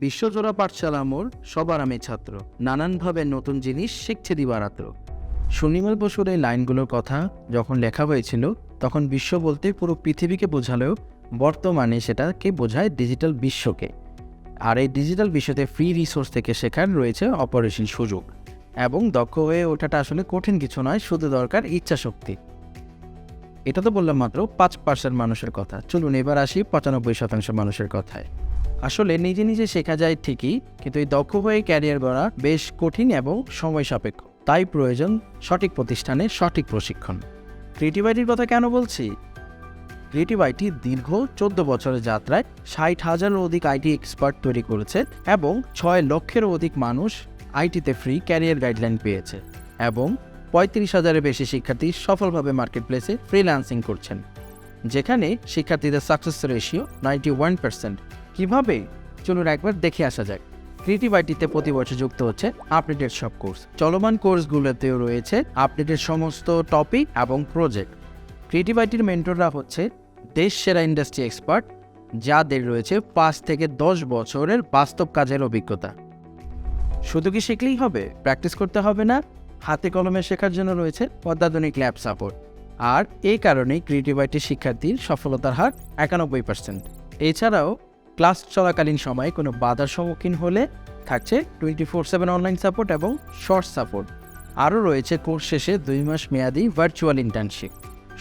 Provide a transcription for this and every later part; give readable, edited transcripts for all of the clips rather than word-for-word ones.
বিশ্বজোড়া পাঠশালা মোর সবার আমি ছাত্র, নানানভাবে নতুন জিনিস শিখছে দিবারাত্র। সুনির্মল বসুর এই লাইনগুলোর কথা যখন লেখা হয়েছিল তখন বিশ্ব বলতে পুরো পৃথিবীকে বোঝালেও বর্তমানে সেটাকে বোঝায় ডিজিটাল বিশ্বকে। আর এই ডিজিটাল বিশ্বতে ফ্রি রিসোর্স থেকে শেখার রয়েছে অপরিসীম সুযোগ, এবং দক্ষ হয়ে ওঠাটা আসলে কঠিন কিছু নয়, শুধু দরকার ইচ্ছাশক্তি। এটা তো বললাম মাত্র 5% মানুষের কথা। চলুন এবার আসি 95% মানুষের কথায়। আসলে নিজে নিজে শেখা যায় ঠিকই, কিন্তু এই দক্ষ হয়ে ক্যারিয়ার গড়া বেশ কঠিন এবং সময় সাপেক্ষ। তাই প্রয়োজন সঠিক প্রতিষ্ঠানে সঠিক প্রশিক্ষণ। ক্রিয়েটিভ আইটির কথা কেন বলছি? ক্রিয়েটিভ আইটি দীর্ঘ 14 বছরের যাত্রায় 60,000-এরও অধিক আইটি এক্সপার্ট তৈরি করেছে এবং 6 লক্ষেরও অধিক মানুষ আইটিতে ফ্রি ক্যারিয়ার গাইডলাইন পেয়েছে, এবং 35,000-এর বেশি শিক্ষার্থী সফলভাবে মার্কেট প্লেসে ফ্রিল্যান্সিং করছেন, যেখানে শিক্ষার্থীদের সাকসেস রেশিও 91%। কীভাবে? চলুন একবার দেখে আসা যাক। ক্রিয়েটিভ আইটিতে প্রতি বছর যুক্ত হচ্ছে আপডেটেড সব কোর্স। চলমান কোর্সগুলোতেও রয়েছে আপডেটেড সমস্ত টপিক এবং প্রজেক্ট। ক্রিয়েটিভ আইটির মেন্টররা হচ্ছে দেশ সেরা ইন্ডাস্ট্রি এক্সপার্ট, যাদের রয়েছে 5 থেকে 10 বছরের বাস্তব কাজের অভিজ্ঞতা। শুধু কি শিখলেই হবে? প্র্যাকটিস করতে হবে না। হাতে কলমে শেখার জন্য রয়েছে অত্যাধুনিক ল্যাব সাপোর্ট। আর এই কারণেই ক্রিয়েটিভ আইটির শিক্ষার্থীর সফলতার হার 91%। এছাড়াও ক্লাস চলাকালীন সময়ে কোনো বাধার সম্মুখীন হলে থাকছে 24/7 অনলাইন সাপোর্ট এবং শর্ট সাপোর্ট। আরও রয়েছে কোর্স শেষে 2 মাস মেয়াদি ভার্চুয়াল ইন্টার্নশিপ।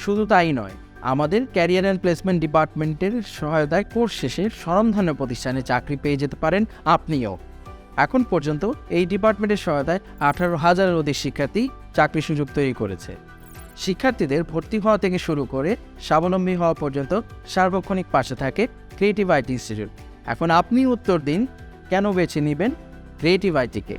শুধু তাই নয়, আমাদের ক্যারিয়ার অ্যান্ড প্লেসমেন্ট ডিপার্টমেন্টের সহায়তায় কোর্স শেষে স্বনামধন্য প্রতিষ্ঠানে চাকরি পেয়ে যেতে পারেন আপনিও। এখন পর্যন্ত এই ডিপার্টমেন্টের সহায়তায় 18,000-এর অধিক শিক্ষার্থী চাকরি সুযোগ তৈরি করেছে। শিক্ষার্থীদের ভর্তি হওয়া থেকে শুরু করে স্বাবলম্বী হওয়া পর্যন্ত সার্বক্ষণিক পাশে থাকে ক্রিয়েটিভ আইটি ইনস্টিটিউট। এখন আপনি উত্তর দিন, কেন বেছে নেবেন ক্রিয়েটিভ আইটিকে?